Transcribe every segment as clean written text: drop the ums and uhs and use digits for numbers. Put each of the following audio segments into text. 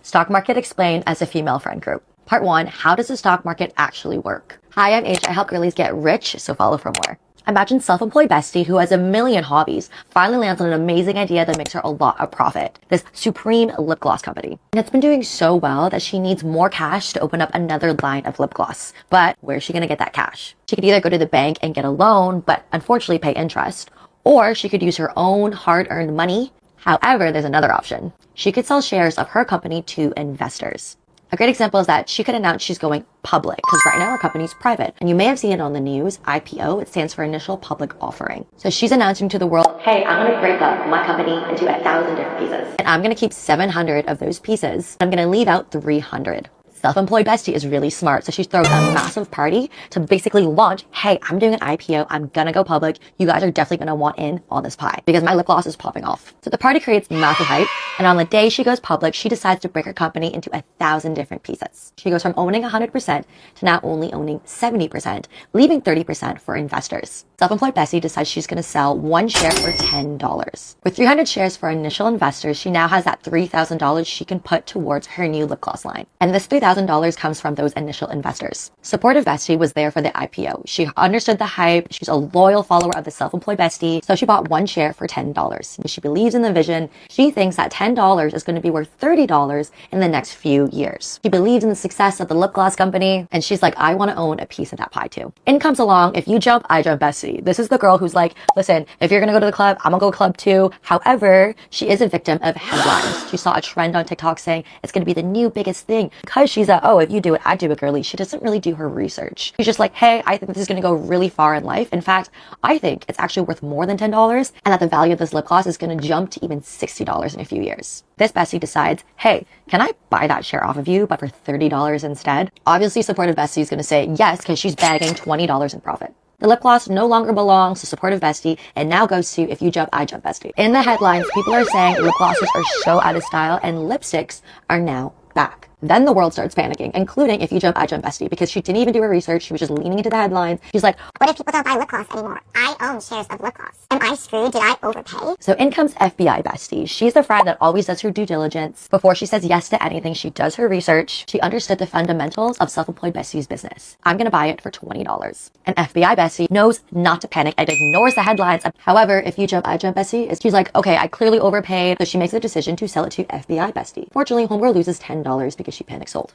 Stock Market Explained as a Female Friend Group. Part 1, how does the stock market actually work? Hi, I'm H. I help girlies get rich, so follow for more. Imagine self-employed bestie who has a million hobbies finally lands on an amazing idea that makes her a lot of profit. This supreme lip gloss company. And it's been doing so well that she needs more cash to open up another line of lip gloss. But where's she gonna get that cash? She could either go to the bank and get a loan, but unfortunately pay interest, or she could use her own hard-earned money. However, there's another option. She could sell shares of her company to investors. A great example is that she could announce she's going public because right now her company's private. And you may have seen it on the news, IPO, it stands for Initial Public Offering. So she's announcing to the world, hey, I'm going to break up my company into 1,000 different pieces. And I'm going to keep 700 of those pieces. I'm going to leave out 300. Self-employed bestie is really smart. So she throws a massive party to basically launch, hey, I'm doing an IPO. I'm going to go public. You guys are definitely going to want in on this pie because my lip gloss is popping off. So the party creates massive hype. And on the day she goes public, she decides to break her company into 1,000 different pieces. She goes from owning 100% to now only owning 70%, leaving 30% for investors. Self-employed bestie decides she's going to sell one share for $10. With 300 shares for initial investors, she now has that $3,000 she can put towards her new lip gloss line. And this $3,000 comes from those initial investors. Supportive bestie was there for the IPO. She understood the hype. She's a loyal follower of the self-employed bestie. So she bought one share for $10. She believes in the vision. She thinks that $10 is going to be worth $30 in the next few years. She believes in the success of the lip gloss company. And she's like, I want to own a piece of that pie too. In comes along, if you jump, I jump bestie. This is the girl who's like, listen, if you're going to go to the club, I'm going to go to the club too. However, she is a victim of headlines. She saw a trend on TikTok saying it's going to be the new biggest thing because she's a, oh, if you do it, I do it girly. She doesn't really do her research. She's just like, hey, I think this is going to go really far in life. In fact, I think it's actually worth more than $10 and that the value of this lip gloss is going to jump to even $60 in a few years. This bestie decides, hey, can I buy that share off of you, but for $30 instead? Obviously, supportive bestie is going to say yes because she's bagging $20 in profit. The lip gloss no longer belongs to supportive bestie and now goes to if you jump, I jump bestie. In the headlines, people are saying lip glosses are so out of style and lipsticks are now back. Then the world starts panicking, including if you jump, I jump bestie, because she didn't even do her research. She was just leaning into the headlines. She's like, what if people don't buy lip gloss anymore? I own shares of lip gloss. Am I screwed? Did I overpay? So in comes FBI bestie. She's the friend that always does her due diligence. Before she says yes to anything, she does her research. She understood the fundamentals of self-employed bestie's business. I'm going to buy it for $20. An FBI bestie knows not to panic and ignores the headlines. However, if you jump, I jump bestie, she's like, okay, I clearly overpaid. So she makes the decision to sell it to FBI bestie. Fortunately, homegirl loses $10 because she panic sold.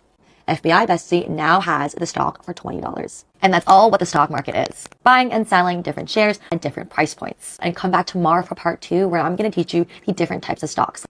FBI bestie now has the stock for $20. And that's all what the stock market is. Buying and selling different shares at different price points. And come back tomorrow for part 2 where I'm going to teach you the different types of stocks.